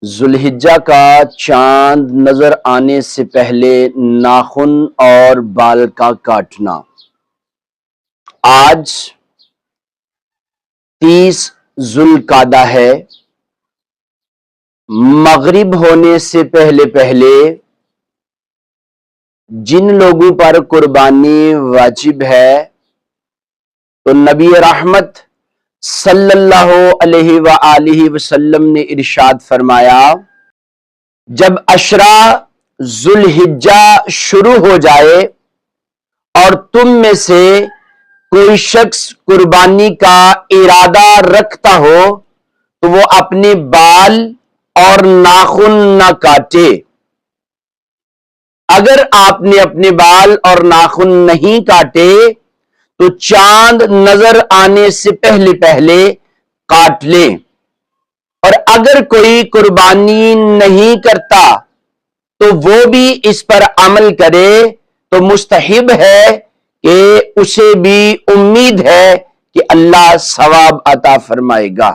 ذوالحجہ کا چاند نظر آنے سے پہلے ناخن اور بال کا کاٹنا۔ آج 30 ذوالقعدہ ہے۔ مغرب ہونے سے پہلے جن لوگوں پر قربانی واجب ہے تو نبی رحمت صلی اللہ علیہ وآلہ وسلم نے ارشاد فرمایا، جب عشرہ ذوالحجہ شروع ہو جائے اور تم میں سے کوئی شخص قربانی کا ارادہ رکھتا ہو تو وہ اپنے بال اور ناخن نہ کاٹے۔ اگر آپ نے اپنے بال اور ناخن نہیں کاٹے تو چاند نظر آنے سے پہلے کاٹ لیں، اور اگر کوئی قربانی نہیں کرتا تو وہ بھی اس پر عمل کرے تو مستحب ہے کہ اسے بھی امید ہے کہ اللہ ثواب عطا فرمائے گا۔